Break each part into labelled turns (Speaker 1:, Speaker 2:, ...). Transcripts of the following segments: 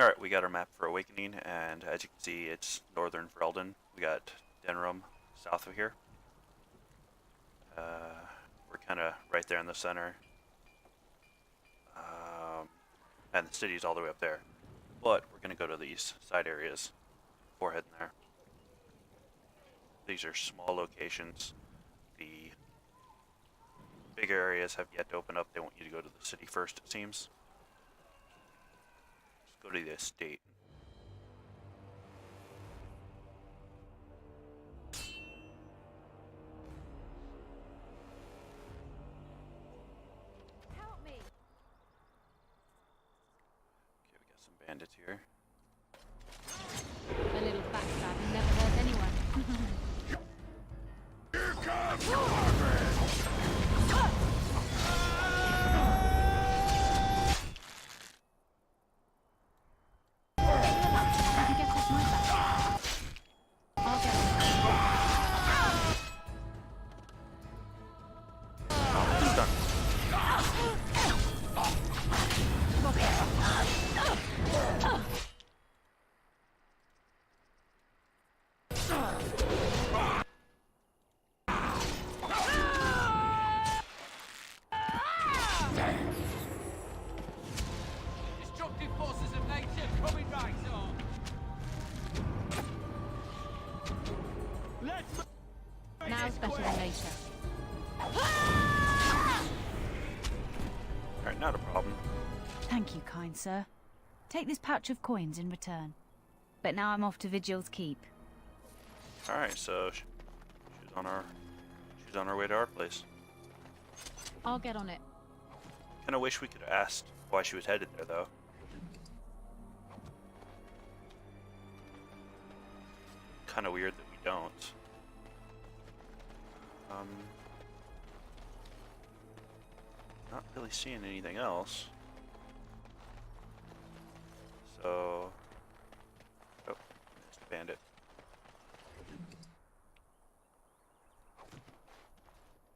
Speaker 1: Alright, we got our map for Awakening, and as you can see, it's northern Ferelden. We got Denram south of here. We're kind of right there in the center. And the city's all the way up there. But we're going to go to these side areas before heading there. These are small locations. The bigger areas have yet to open up. They want you to go to the city first, it seems. Let's go to the estate.
Speaker 2: Help me.
Speaker 1: Okay, we got some bandits here.
Speaker 2: A little backstabbing never hurt anyone.
Speaker 3: Here comes your harvest!
Speaker 2: You can get off my back. I'll get on.
Speaker 1: It's done.
Speaker 4: Destructive forces of nature coming right on. Let's
Speaker 2: Now's better than later.
Speaker 1: Alright, not a problem.
Speaker 5: Thank you, kind sir. Take this pouch of coins in return. But now I'm off to Vigil's Keep.
Speaker 1: Alright, so she's on our way to our place.
Speaker 2: I'll get on it.
Speaker 1: Kinda wish we could have asked why she was headed there, though. Kinda weird that we don't. Not really seeing anything else. So... Oh, missed a bandit.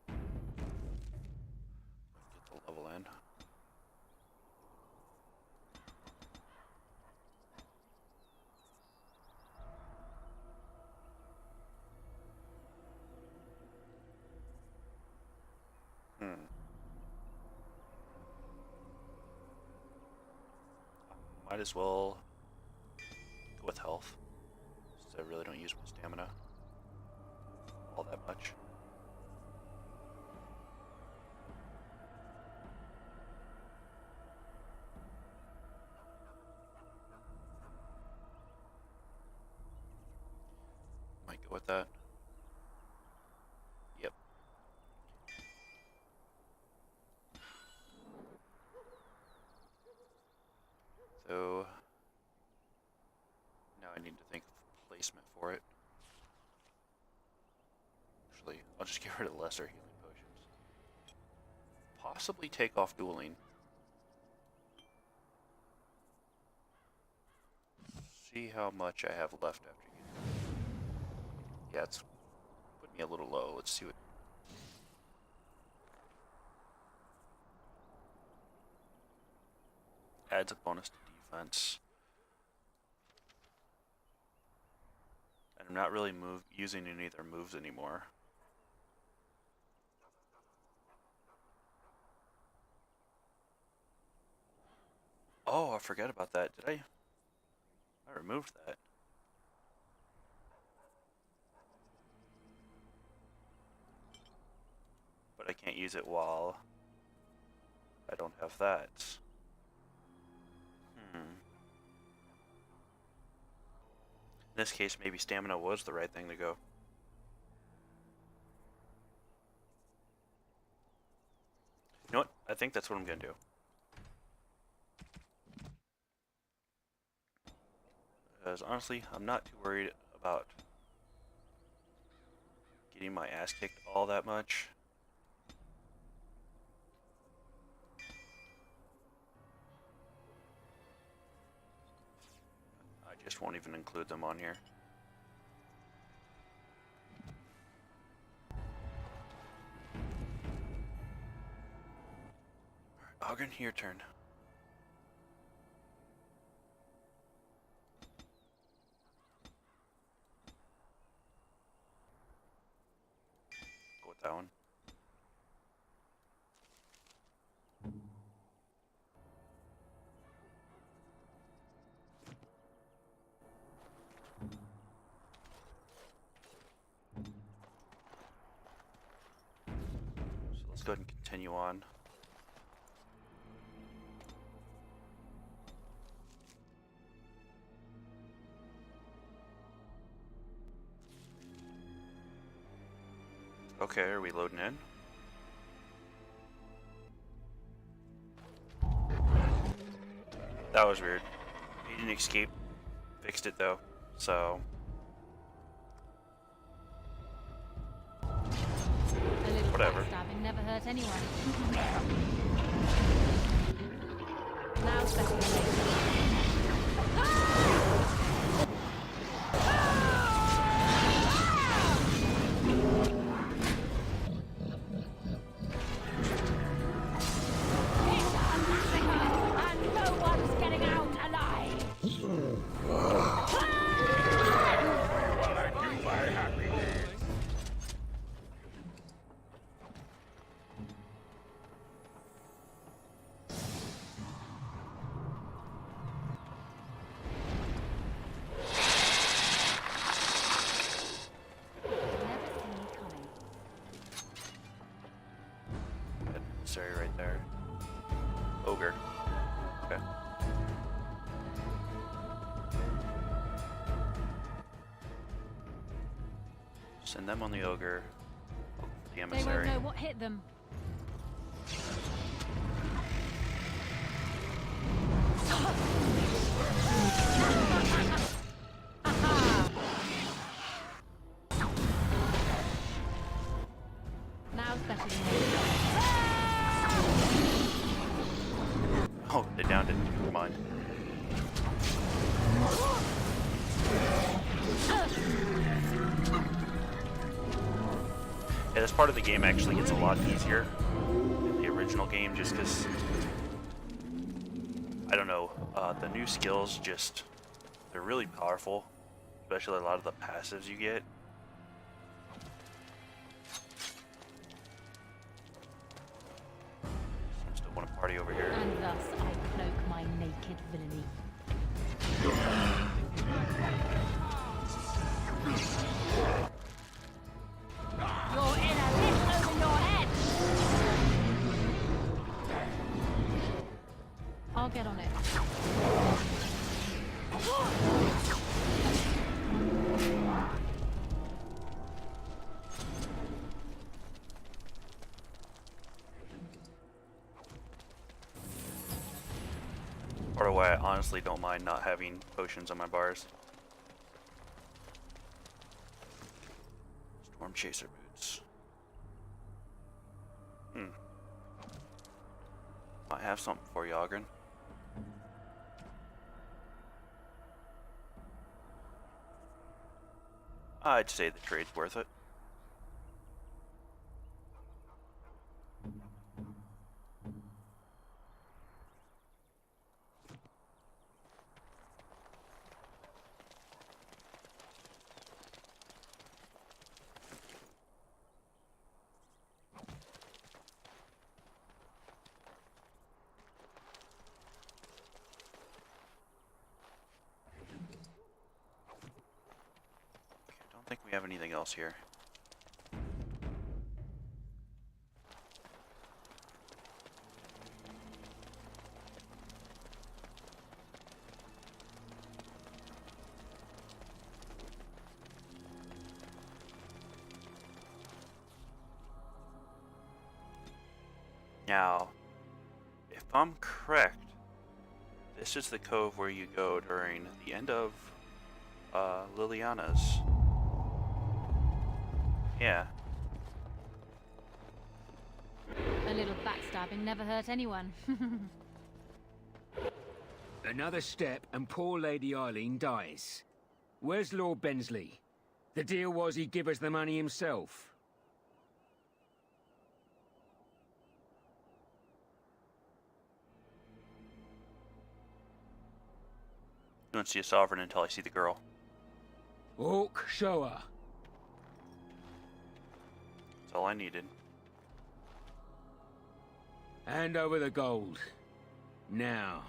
Speaker 1: Get the level in. Might as well go with health, since I really don't use my stamina all that much. Might go with that. Yep. So now I need to think of placement for it. Actually, I'll just get rid of lesser healing potions. Possibly take off dueling. See how much I have left after you. Yeah, it's put me a little low. Let's see what. Adds a bonus to defense. And I'm not really using any of their moves anymore. Oh, I forgot about that. Did I? I removed that. But I can't use it while I don't have that. In this case, maybe stamina was the right thing to go. You know what? I think that's what I'm gonna do. Because honestly, I'm not too worried about getting my ass kicked all that much. I just won't even include them on here. Alright, Ogren, your turn. that one. So let's go ahead and continue on. Okay, are we loading in? That was weird. He didn't escape. Fixed it though, so.
Speaker 5: A little
Speaker 1: Whatever.
Speaker 5: backstabbing never hurt anyone. Now's better than later. It's a massacre, and no one's getting out alive.
Speaker 3: While I do my happiness.
Speaker 5: Never see me coming.
Speaker 1: Sorry, right there. Ogre. Okay. Send them on the ogre. Hope for the
Speaker 5: They won't
Speaker 1: emissary.
Speaker 5: know what hit them. Now's better than later.
Speaker 1: Oh, they downed it. Never mind. Yeah, this part of the game actually gets a lot easier than the original game just because, I don't know, the new skills just, they're really powerful, especially a lot of the passives you get. Still want to party over here.
Speaker 5: And thus I cloak my naked villainy. You're in a lift over your head! I'll get on it.
Speaker 1: Part of why I honestly don't mind not having potions on my bars. Storm Chaser boots. Might have something for you, Ogren. I'd say the trade's worth it. I don't think we have anything else here. Now, if I'm correct, this is the cove where you go during the end of Liliana's. Yeah.
Speaker 5: A little backstabbing never hurt anyone.
Speaker 6: Another step and poor Lady Eileen dies. Where's Lord Bensley? The deal was he'd give us the money himself.
Speaker 1: Don't see a sovereign until I see the girl.
Speaker 6: Orc, show her.
Speaker 1: That's all I needed.
Speaker 6: Hand over the gold. Now.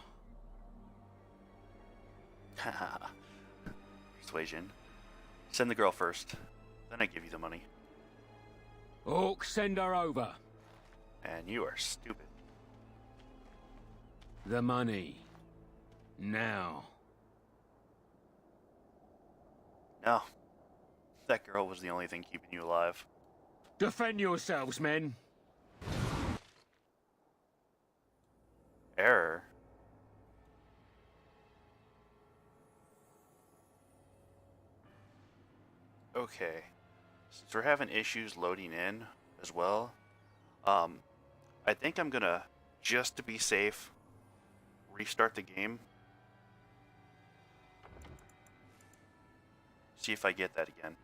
Speaker 1: Persuasion. Send the girl first. Then I give you the money.
Speaker 6: Orc, send her over.
Speaker 1: And you are stupid.
Speaker 6: The money. Now.
Speaker 1: No. That girl was the only thing keeping you alive.
Speaker 6: Defend yourselves, men.
Speaker 1: Error? Okay. Since we're having issues loading in as well, I think I'm gonna, just to be safe, restart the game. See if I get that again.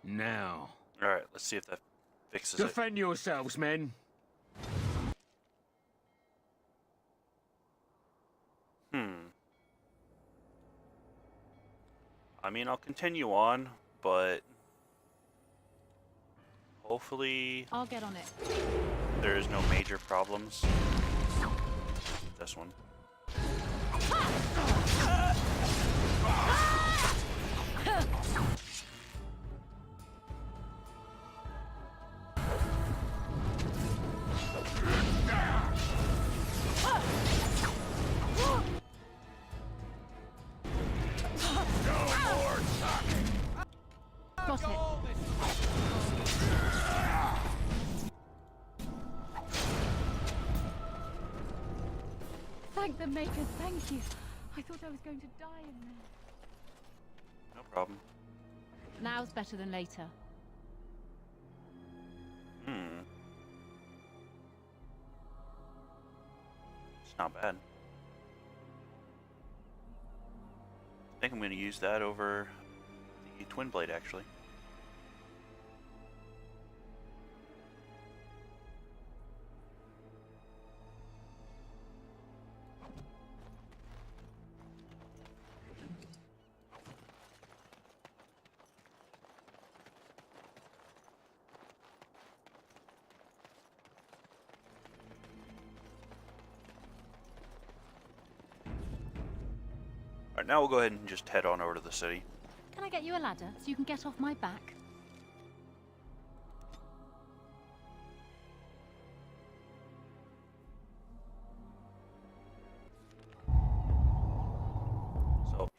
Speaker 6: Now.
Speaker 1: Alright, let's see if that fixes it.
Speaker 6: Defend yourselves, men.
Speaker 1: I mean, I'll continue on, but hopefully
Speaker 2: I'll get on it.
Speaker 1: there's no major problems. This one.
Speaker 2: Got it. Thank the Maker, thank you. I thought I was going to die in there.
Speaker 1: No problem.
Speaker 2: Now's better than later.
Speaker 1: It's not bad. I think I'm going to use that over the twin blade, actually. Alright, now we'll go ahead and just head on over to the city.
Speaker 2: Can I get you a ladder so you can get off my back?
Speaker 1: So,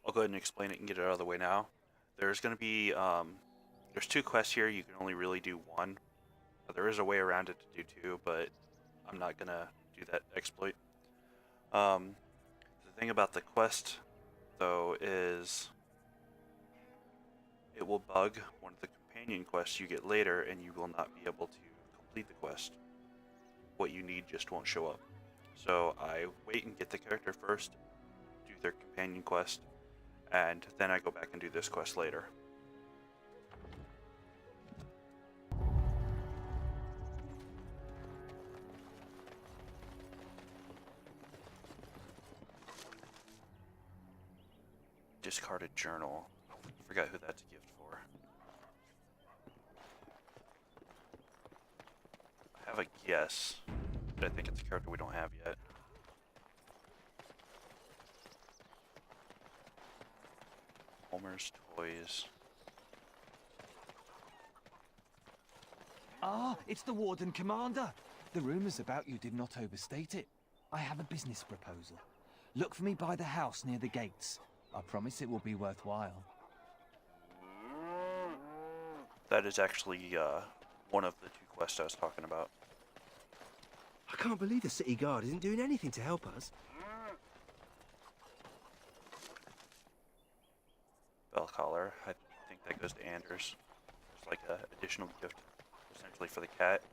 Speaker 1: I'll go ahead and explain it and get it out of the way now. There's going to be, there's 2 quests here. You can only really do 1. There is a way around it to do 2, but I'm not going to do that exploit. The thing about the quest, though, is it will bug one of the companion quests you get later, and you will not be able to complete the quest. What you need just won't show up. So I wait and get the character first, do their companion quest, and then I go back and do this quest later. Discarded journal. Forgot who that's a gift for. I have a guess, but I think it's a character we don't have yet. Homer's Toys.
Speaker 7: Ah, it's the Warden Commander. The rumours about you did not overstate it. I have a business proposal. Look for me by the house near the gates. I promise it will be worthwhile.
Speaker 1: That is actually one of the 2 quests I was talking about.
Speaker 8: I can't believe the city guard isn't doing anything to help us.
Speaker 1: Bell collar. I think that goes to Anders. It's like an additional gift, essentially, for the cat.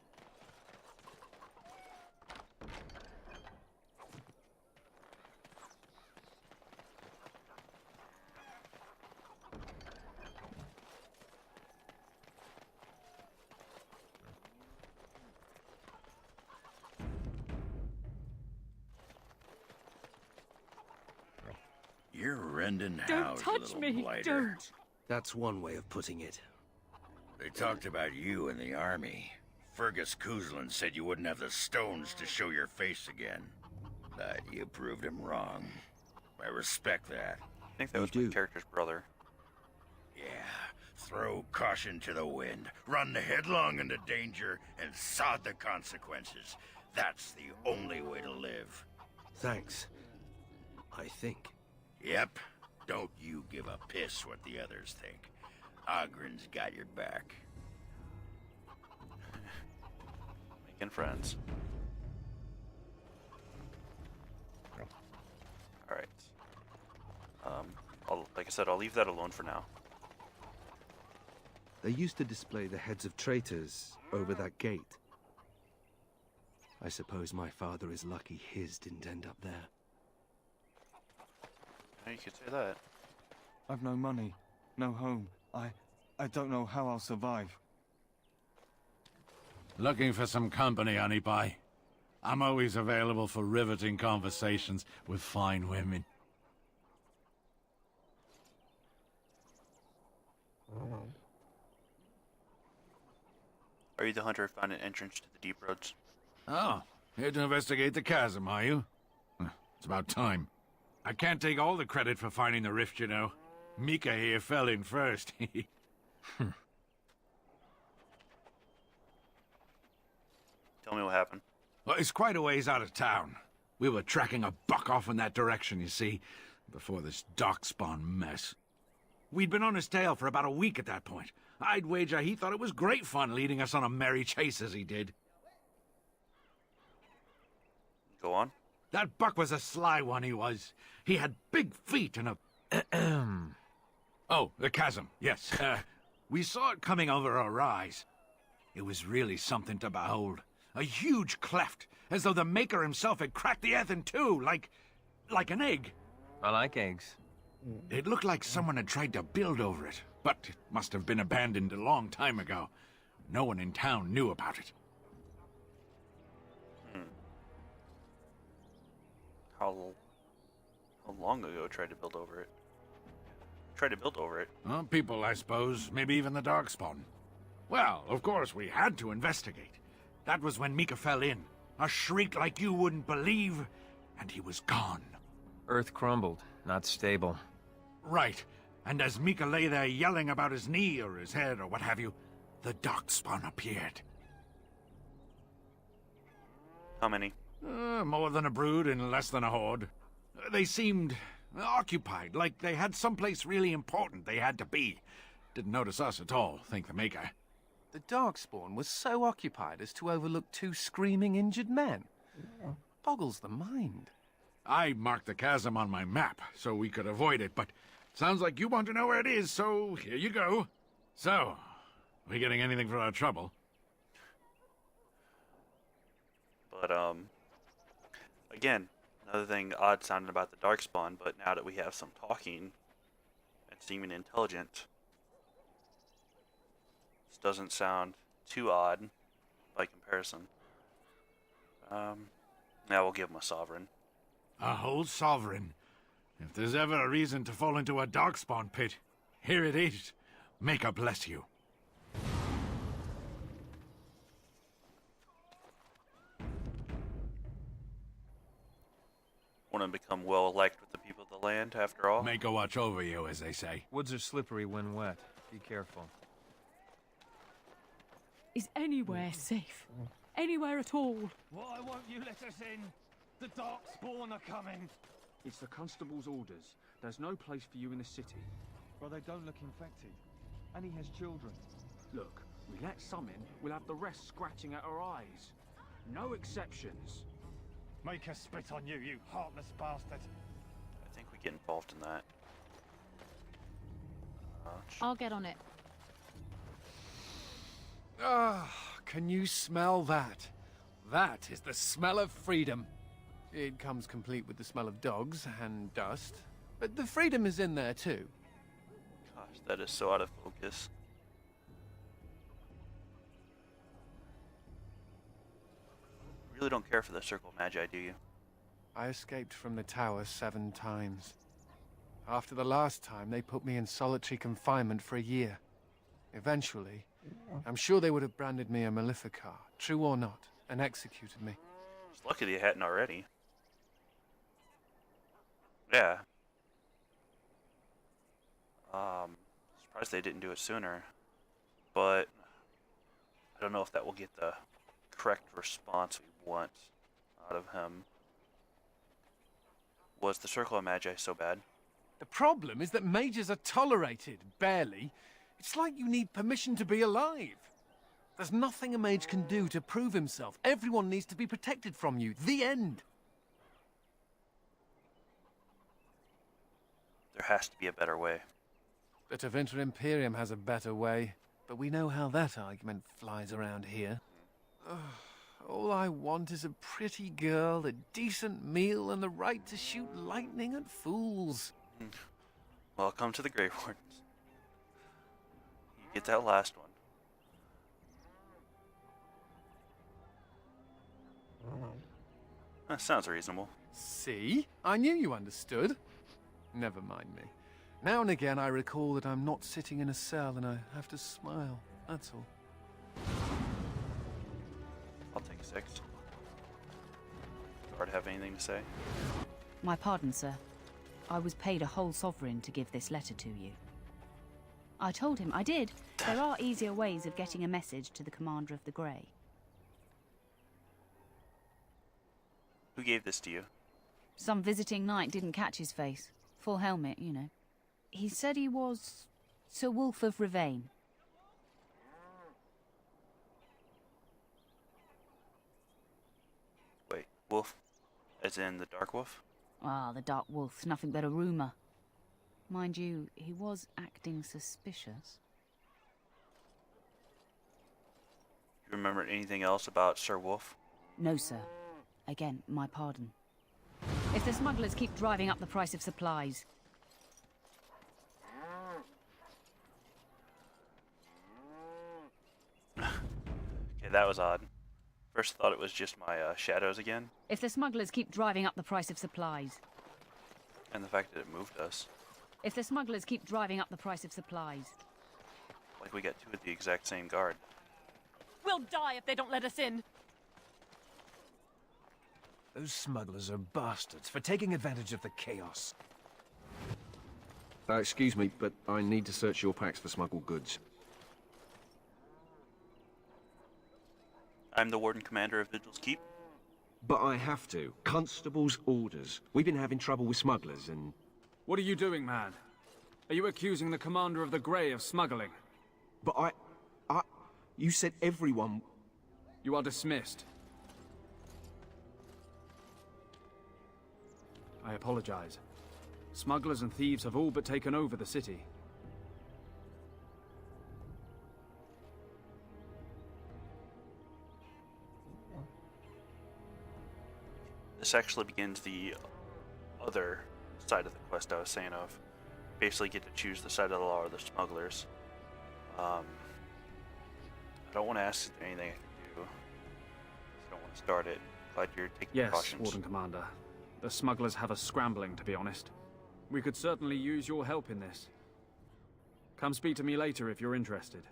Speaker 3: You're rending
Speaker 2: Don't
Speaker 3: house,
Speaker 2: touch
Speaker 3: little
Speaker 2: me!
Speaker 3: blighter.
Speaker 2: Don't!
Speaker 8: That's one way of putting it.
Speaker 3: They talked about you in the army. Fergus Kuzlin said you wouldn't have the stones to show your face again. But you proved him wrong. I respect that.
Speaker 1: I think that was my character's brother.
Speaker 3: Yeah, throw caution to the wind, run headlong into danger, and sod the consequences. That's the only way to live.
Speaker 8: Thanks. I think.
Speaker 3: Yep. Don't you give a piss what the others think. Ogren's got your back.
Speaker 1: Making friends. Alright. Like I said, I'll leave that alone for now.
Speaker 8: They used to display the heads of traitors over that gate. I suppose my father is lucky his didn't end up there.
Speaker 1: Yeah, you could say that.
Speaker 7: I've no money, no home. I don't know how I'll survive.
Speaker 9: Looking for some company, honey pie? I'm always available for riveting conversations with fine women.
Speaker 1: Are you the hunter who found an entrance to the deep roads?
Speaker 9: Oh, here to investigate the chasm, are you? It's about time. I can't take all the credit for finding the rift, you know. Mika here fell in first.
Speaker 1: Tell me what happened.
Speaker 9: Well, it's quite a ways out of town. We were tracking a buck off in that direction, you see, before this darkspawn mess. We'd been on his tail for about a week at that point. I'd wager he thought it was great fun leading us on a merry chase as he did.
Speaker 1: Go on.
Speaker 9: That buck was a sly one, he was. He had big feet and a... Oh, the chasm, yes. We saw it coming over a rise. It was really something to behold. A huge cleft, as though the Maker himself had cracked the earth in two, like an egg.
Speaker 10: I like eggs.
Speaker 9: It looked like someone had tried to build over it, but it must have been abandoned a long time ago. No one in town knew about it.
Speaker 1: How long ago tried to build over it? Tried to build over it?
Speaker 9: Well, people, I suppose. Maybe even the Darkspawn. Well, of course, we had to investigate. That was when Mika fell in. A shriek like you wouldn't believe, and he was gone.
Speaker 10: Earth crumbled, not stable.
Speaker 9: Right. And as Mika lay there yelling about his knee or his head or what have you, the Darkspawn appeared.
Speaker 1: How many?
Speaker 9: More than a brood and less than a horde. They seemed occupied, like they had someplace really important they had to be. Didn't notice us at all, think the Maker.
Speaker 10: The Darkspawn was so occupied as to overlook two screaming injured men. Boggles the mind.
Speaker 9: I marked the chasm on my map so we could avoid it, but sounds like you want to know where it is, so here you go. So, we getting anything for our trouble?
Speaker 1: But, again, another thing odd sounding about the Darkspawn, but now that we have some talking and seeming intelligent, this doesn't sound too odd by comparison. Now we'll give him a sovereign.
Speaker 9: A whole sovereign. If there's ever a reason to fall into a Darkspawn pit, here it is. Maker bless you.
Speaker 1: Want to become well-liked with the people of the land, after all?
Speaker 9: Maker watch over you, as they say.
Speaker 10: Woods are slippery when wet. Be careful.
Speaker 2: Is anywhere safe? Anywhere at all?
Speaker 7: Why won't you let us in? The Darkspawn are coming.
Speaker 11: It's the constable's orders. There's no place for you in the city.
Speaker 7: Well, they don't look infected. And he has children.
Speaker 11: Look, we let some in, we'll have the rest scratching at our eyes. No exceptions.
Speaker 7: Make us spit on you, you heartless bastard.
Speaker 1: I think we get involved in that.
Speaker 2: I'll get on it.
Speaker 12: Ah, can you smell that? That is the smell of freedom. It comes complete with the smell of dogs and dust, but the freedom is in there too.
Speaker 1: Gosh, that is so out of focus. You really don't care for the Circle of Magi, do you?
Speaker 12: I escaped from the tower 7 times. After the last time, they put me in solitary confinement for a year. Eventually, I'm sure they would have branded me a Maleficar, true or not, and executed me.
Speaker 1: It's lucky they hadn't already. Yeah. Surprised they didn't do it sooner. But I don't know if that will get the correct response we want out of him. Was the Circle of Magi so bad?
Speaker 12: The problem is that mages are tolerated, barely. It's like you need permission to be alive. There's nothing a mage can do to prove himself. Everyone needs to be protected from you. The end.
Speaker 1: There has to be a better way.
Speaker 12: But Winter Imperium has a better way. But we know how that argument flies around here. Ugh, all I want is a pretty girl, a decent meal, and the right to shoot lightning at fools.
Speaker 1: Welcome to the Grey Wardens. You get that last one. That sounds reasonable.
Speaker 12: See? I knew you understood. Never mind me. Now and again I recall that I'm not sitting in a cell and I have to smile. That's all.
Speaker 1: I'll take 6. Guard have anything to say?
Speaker 5: My pardon, sir. I was paid a whole sovereign to give this letter to you. I told him I did. There are easier ways of getting a message to the Commander of the Grey.
Speaker 1: Who gave this to you?
Speaker 5: Some visiting knight didn't catch his face. Full helmet, you know. He said he was Sir Wolf of Ravain.
Speaker 1: Wait, wolf? As in the Dark Wolf?
Speaker 5: Ah, the Dark Wolf's nothing but a rumour. Mind you, he was acting suspicious.
Speaker 1: You remember anything else about Sir Wolf?
Speaker 5: No, sir. Again, my pardon. If the smugglers keep driving up the price of supplies...
Speaker 1: Okay, that was odd. First thought it was just my shadows again.
Speaker 5: If the smugglers keep driving up the price of supplies...
Speaker 1: And the fact that it moved us.
Speaker 5: If the smugglers keep driving up the price of supplies...
Speaker 1: Like we got 2 of the exact same guard.
Speaker 2: We'll die if they don't let us in.
Speaker 7: Those smugglers are bastards for taking advantage of the chaos.
Speaker 13: Excuse me, but I need to search your packs for smuggled goods.
Speaker 1: I'm the Warden Commander of Vigil's Keep.
Speaker 13: But I have to. Constable's orders. We've been having trouble with smugglers and...
Speaker 11: What are you doing, man? Are you accusing the Commander of the Grey of smuggling?
Speaker 13: But you said everyone...
Speaker 11: You are dismissed. I apologize. Smugglers and thieves have all but taken over the city.
Speaker 1: This actually begins the other side of the quest I was saying of. Basically get to choose the side of the law or the smugglers. I don't want to ask if there's anything I can do. I don't want to start it. Glad you're taking
Speaker 11: Yes,
Speaker 1: precautions.
Speaker 11: Warden Commander. The smugglers have us scrambling, to be honest. We could certainly use your help in this. Come speak to me later if you're interested.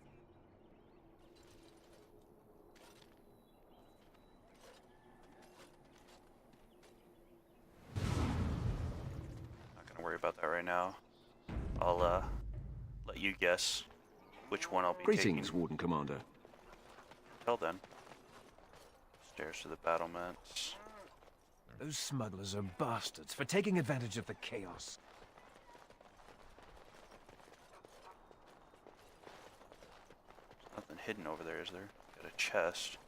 Speaker 1: Not gonna worry about that right now. I'll let you guess which one I'll be
Speaker 13: Greetings,
Speaker 1: taking.
Speaker 13: Warden Commander.
Speaker 1: Till then. Stairs to the battlements.
Speaker 7: Those smugglers are bastards for taking advantage of the chaos.
Speaker 1: There's nothing hidden over there, is there? Got a chest.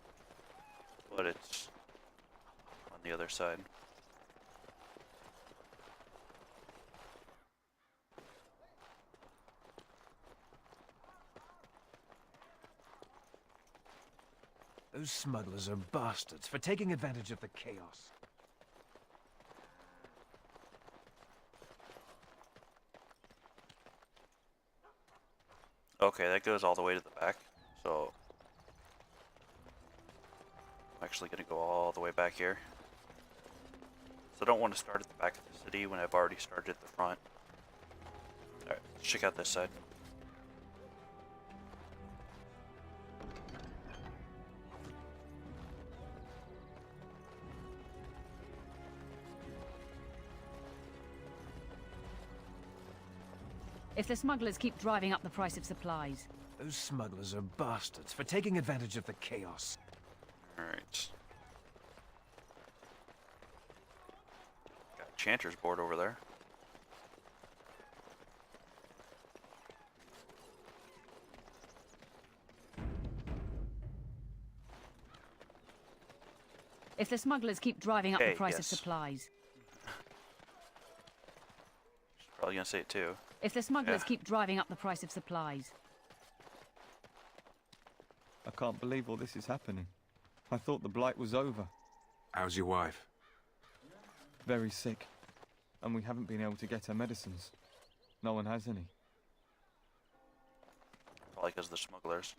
Speaker 1: But it's on the other side.
Speaker 7: Those smugglers are bastards for taking advantage of the chaos.
Speaker 1: Okay, that goes all the way to the back, so I'm actually going to go all the way back here. So I don't want to start at the back of the city when I've already started at the front. Alright, let's check out this side.
Speaker 5: If the smugglers keep driving up the price of supplies.
Speaker 7: Those smugglers are bastards for taking advantage of the chaos.
Speaker 1: Alright. Got a Chanter's board over there.
Speaker 5: If the smugglers keep driving up the price of
Speaker 1: yes.
Speaker 5: supplies.
Speaker 1: She's probably gonna say it too.
Speaker 5: If the smugglers
Speaker 1: Yeah.
Speaker 5: keep driving up the price of supplies.
Speaker 14: I can't believe all this is happening. I thought the blight was over.
Speaker 9: How's your wife?
Speaker 14: Very sick. And we haven't been able to get her medicines. No one has any.
Speaker 1: Probably because of the smugglers.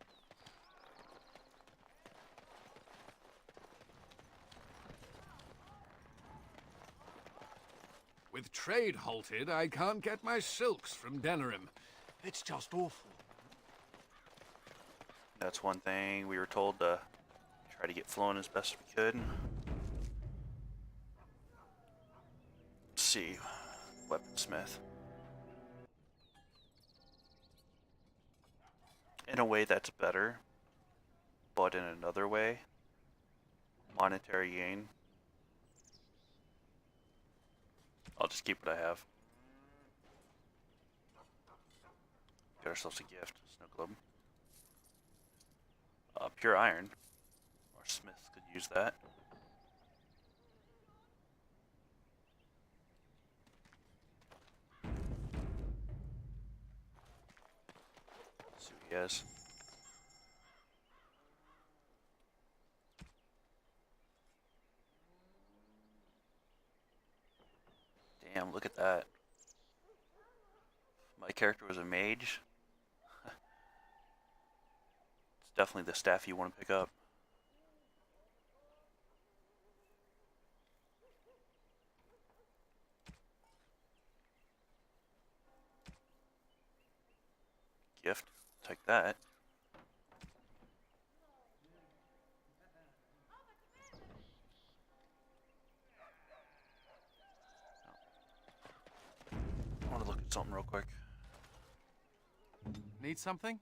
Speaker 10: With trade halted, I can't get my silks from Denerim. It's just awful.
Speaker 1: That's one thing we were told to try to get flowing as best we could. Let's see. Weaponsmith. In a way that's better, but in another way, monetary gain. I'll just keep what I have. Got ourselves a gift, Snow Globe. Pure iron. Our smiths could use that. Let's see what he has. Damn, look at that. My character was a mage. It's definitely the staff you want to pick up. Gift. Take that. I want to look at something real quick.
Speaker 10: Need something?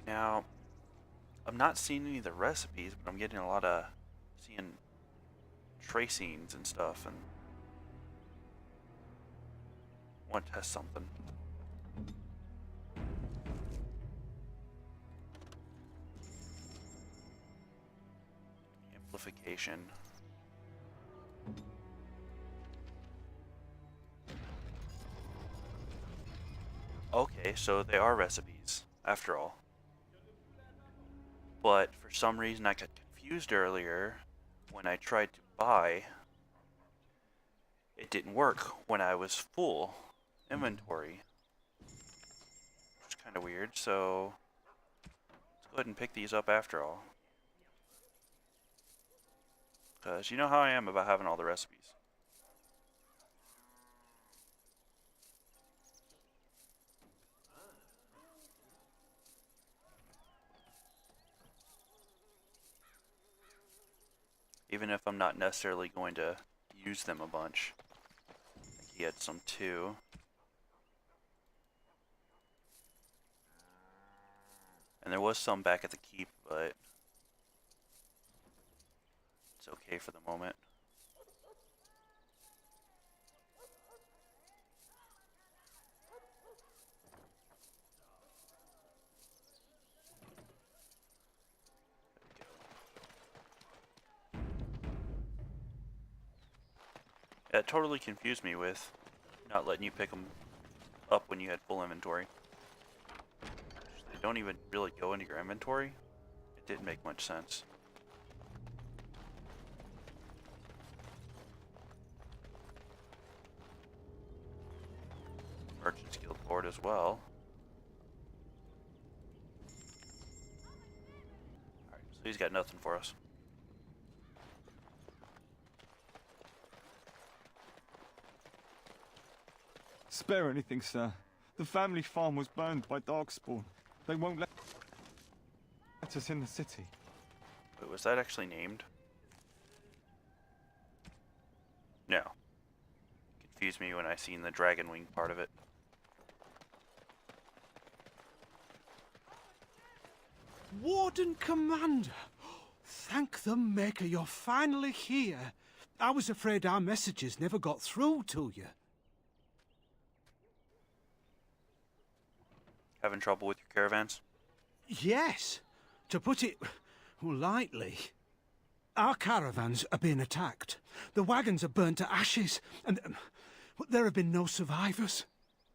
Speaker 1: Now, I'm not seeing any of the recipes, but I'm getting a lot of seeing tracings and stuff, and want to test something. Amplification. Okay, so they are recipes, after all. But for some reason I got confused earlier when I tried to buy. It didn't work when I was full inventory. Which is kind of weird, so let's go ahead and pick these up after all. Because you know how I am about having all the recipes. Even if I'm not necessarily going to use them a bunch. I think he had some too. And there was some back at the keep, but it's okay for the moment. That totally confused me with not letting you pick them up when you had full inventory. They don't even really go into your inventory. It didn't make much sense. Merchant's Guild board as well. Alright, so he's got nothing for us.
Speaker 14: Spare anything, sir. The family farm was burned by darkspawn. They won't let us in the city.
Speaker 1: Wait, was that actually named? No. Confused me when I seen the dragon wing part of it.
Speaker 15: Warden Commander! Thank the Maker you're finally here. I was afraid our messages never got through to you.
Speaker 1: Having trouble with your caravans?
Speaker 15: Yes. To put it lightly, our caravans are being attacked. The wagons are burnt to ashes, and there have been no survivors.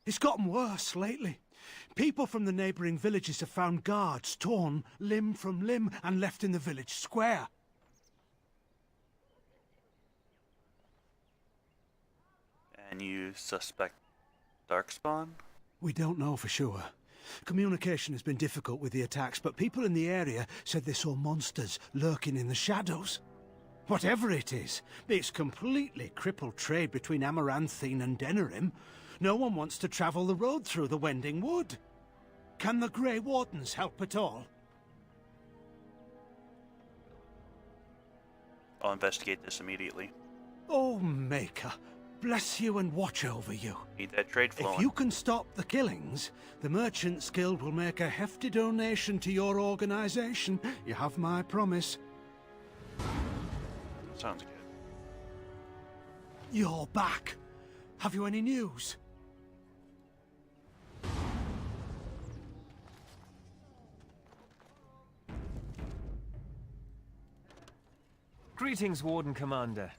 Speaker 15: It's gotten worse lately. People from the neighbouring villages have found guards torn limb from limb and left in the village square.
Speaker 1: And you suspect Darkspawn?
Speaker 15: We don't know for sure. Communication has been difficult with the attacks, but people in the area said they saw monsters lurking in the shadows. Whatever it is, it's completely crippled trade between Amaranthine and Denerim. No one wants to travel the road through the Wending Wood. Can the Grey Wardens help at all?
Speaker 1: I'll investigate this immediately.
Speaker 15: Oh, Maker, bless you and watch over you.
Speaker 1: Need that trade flowing.
Speaker 15: If you can stop the killings, the Merchants Guild will make a hefty donation to your organization. You have my promise.
Speaker 1: Sounds good.
Speaker 15: You're back. Have you any news?
Speaker 16: Greetings, Warden Commander.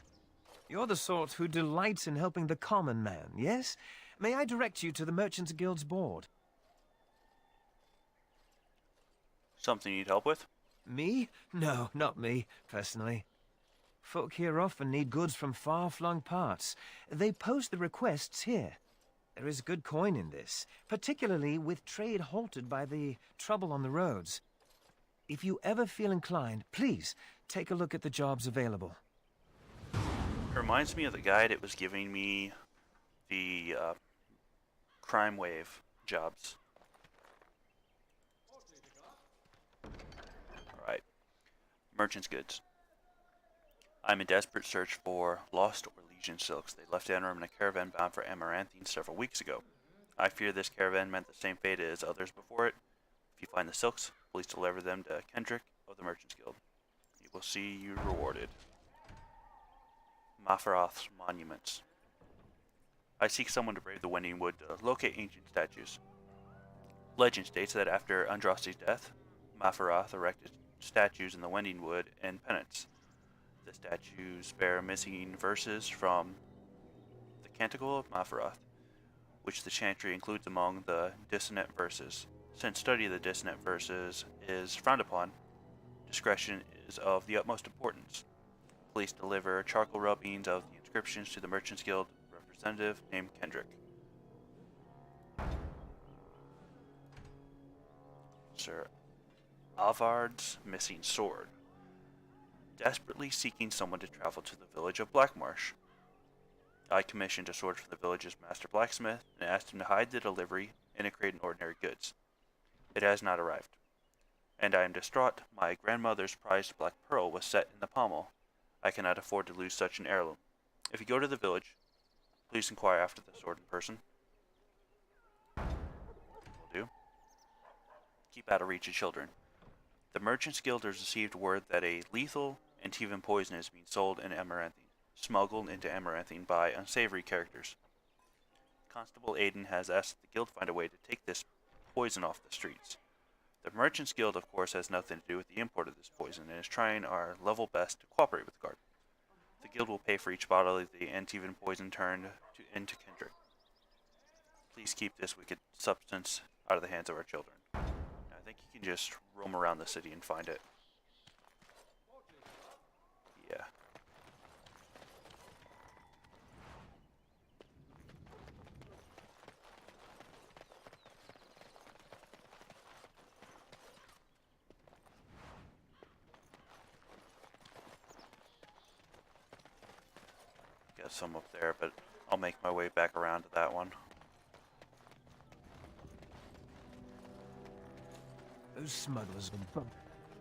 Speaker 16: You're the sort who delights in helping the common man, yes? May I direct you to the Merchants Guild's board?
Speaker 1: Something you need help with?
Speaker 16: Me? No, not me, personally. Folk here often need goods from far-flung parts. They post the requests here. There is good coin in this, particularly with trade halted by the trouble on the roads. If you ever feel inclined, please take a look at the jobs available.
Speaker 1: It reminds me of the guide it was giving me the crime wave jobs. Alright. Merchant's goods. I'm in desperate search for lost or Legion silks. They left Denerim in a caravan bound for Amaranthine several weeks ago. I fear this caravan meant the same fate as others before it. If you find the silks, please deliver them to Kendrick of the Merchants Guild. He will see you rewarded. Mafaroth's monuments. I seek someone to brave the Wending Wood to locate ancient statues. Legend states that after Andraste's death, Mafaroth erected statues in the Wending Wood in penance. The statues bear missing verses from the Canticle of Mafaroth, which the chantry includes among the dissonant verses. Since study of the dissonant verses is frowned upon, discretion is of the utmost importance. Please deliver charcoal rubbings of the inscriptions to the Merchants Guild representative named Kendrick. Sir Avard's missing sword. Desperately seeking someone to travel to the village of Blackmarsh. I commissioned a sword for the village's master blacksmith and asked him to hide the delivery in a crate in ordinary goods. It has not arrived, and I am distraught. My grandmother's prized black pearl was set in the pommel. I cannot afford to lose such an heirloom. If you go to the village, please inquire after the sword in person. Will do. Keep out of reach of children. The Merchants Guild has received word that a lethal Antivan poison is being sold in Amaranthine, smuggled into Amaranthine by unsavory characters. Constable Aiden has asked the guild find a way to take this poison off the streets. The Merchants Guild, of course, has nothing to do with the import of this poison and is trying our level best to cooperate with the guard. The guild will pay for each bottle of the Antivan poison turned into Kendrick. Please keep this wicked substance out of the hands of our children. I think you can just roam around the city and find it. Yeah. Got some up there, but I'll make my way back around to that one.
Speaker 16: Those smugglers were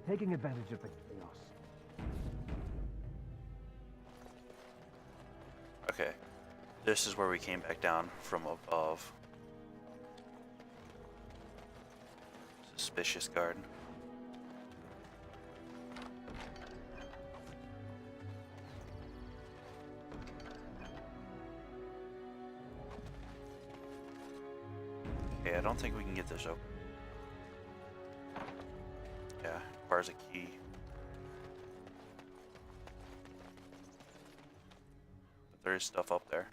Speaker 16: taking advantage of the chaos.
Speaker 1: Okay. This is where we came back down from above. Suspicious garden. Okay, I don't think we can get this open. Yeah, requires a key. But there is stuff up there.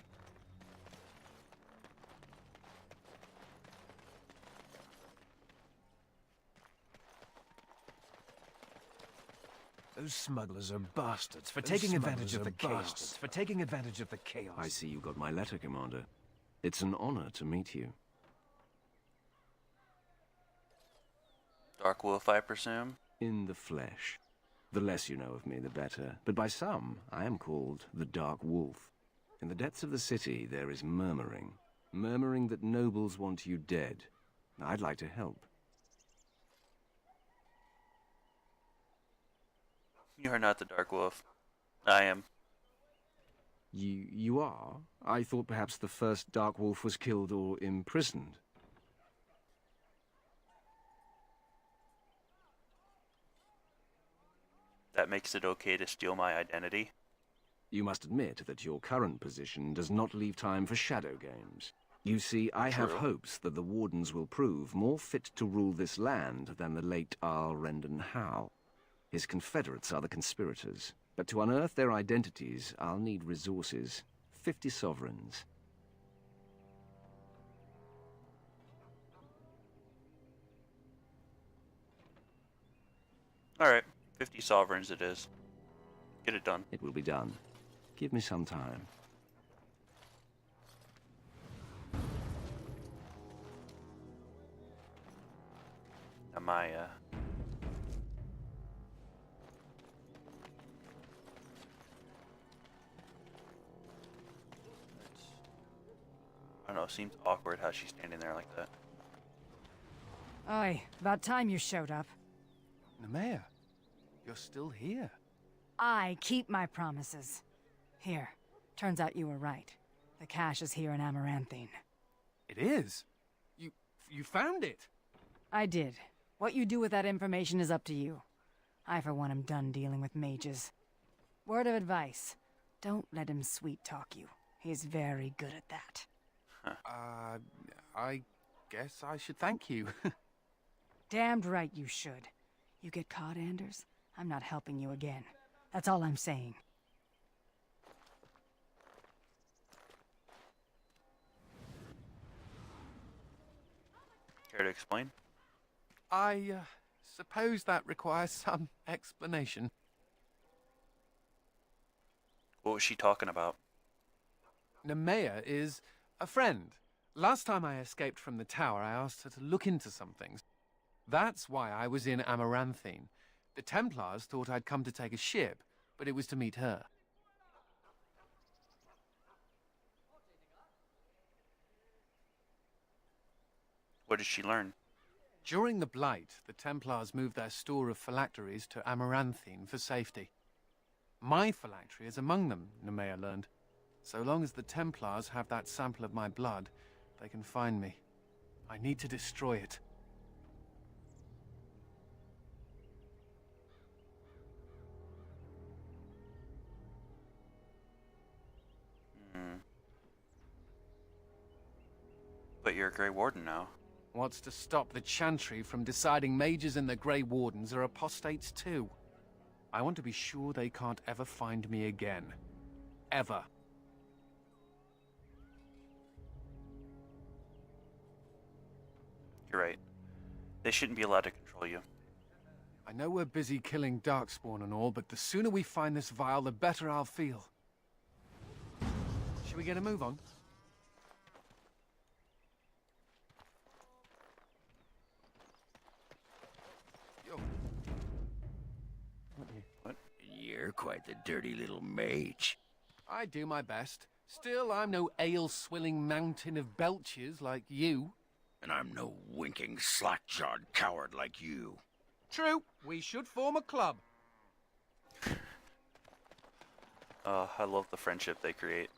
Speaker 16: Those smugglers are bastards for taking advantage of the chaos. For taking advantage of the chaos.
Speaker 13: I see you got my letter, Commander. It's an honor to meet you.
Speaker 1: Dark Wolf, I presume?
Speaker 13: In the flesh. The less you know of me, the better. But by some, I am called the Dark Wolf. In the depths of the city, there is murmuring. Murmuring that nobles want you dead. I'd like to help.
Speaker 1: You are not the Dark Wolf. I am.
Speaker 13: You are? I thought perhaps the first Dark Wolf was killed or imprisoned.
Speaker 1: That makes it okay to steal my identity?
Speaker 13: You must admit that your current position does not leave time for shadow games. You see, I have hopes that the Wardens will prove more fit to rule this land than the late Arl Rendon Howe. His confederates are the conspirators, but to unearth their identities, I'll need resources. 50 sovereigns.
Speaker 1: Alright, 50 sovereigns it is. Get it done.
Speaker 13: It will be done. Give me some time.
Speaker 1: Amaya. I don't know, it seems awkward how she's standing there like that.
Speaker 17: Oi, about time you showed up.
Speaker 10: Nemea, you're still here.
Speaker 17: I keep my promises. Here, turns out you were right. The cache is here in Amaranthine.
Speaker 10: It is? You found it?
Speaker 17: I did. What you do with that information is up to you. I, for one, am done dealing with mages. Word of advice, don't let him sweet-talk you. He's very good at that.
Speaker 10: I guess I should thank you.
Speaker 17: Damned right you should. You get caught, Anders, I'm not helping you again. That's all I'm saying.
Speaker 1: Care to explain?
Speaker 10: I suppose that requires some explanation.
Speaker 1: What was she talking about?
Speaker 10: Nemea is a friend. Last time I escaped from the tower, I asked her to look into some things. That's why I was in Amaranthine. The Templars thought I'd come to take a ship, but it was to meet her.
Speaker 1: What did she learn?
Speaker 10: During the Blight, the Templars moved their store of phylacteries to Amaranthine for safety. My phylactery is among them, Nemea learned. So long as the Templars have that sample of my blood, they can find me. I need to destroy it.
Speaker 1: But you're a Grey Warden now.
Speaker 10: What's to stop the Chantry from deciding mages and the Grey Wardens are apostates too? I want to be sure they can't ever find me again. Ever.
Speaker 1: You're right. They shouldn't be allowed to control you.
Speaker 10: I know we're busy killing Darkspawn and all, but the sooner we find this vial, the better I'll feel. Should we get a move on?
Speaker 3: What? You're quite the dirty little mage.
Speaker 10: I do my best. Still, I'm no ale-swilling mountain of belches like you.
Speaker 3: And I'm no winking, slack-jawed coward like you.
Speaker 10: True. We should form a club.
Speaker 1: I love the friendship they create.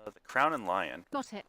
Speaker 1: The Crown and Lion.
Speaker 5: Got it.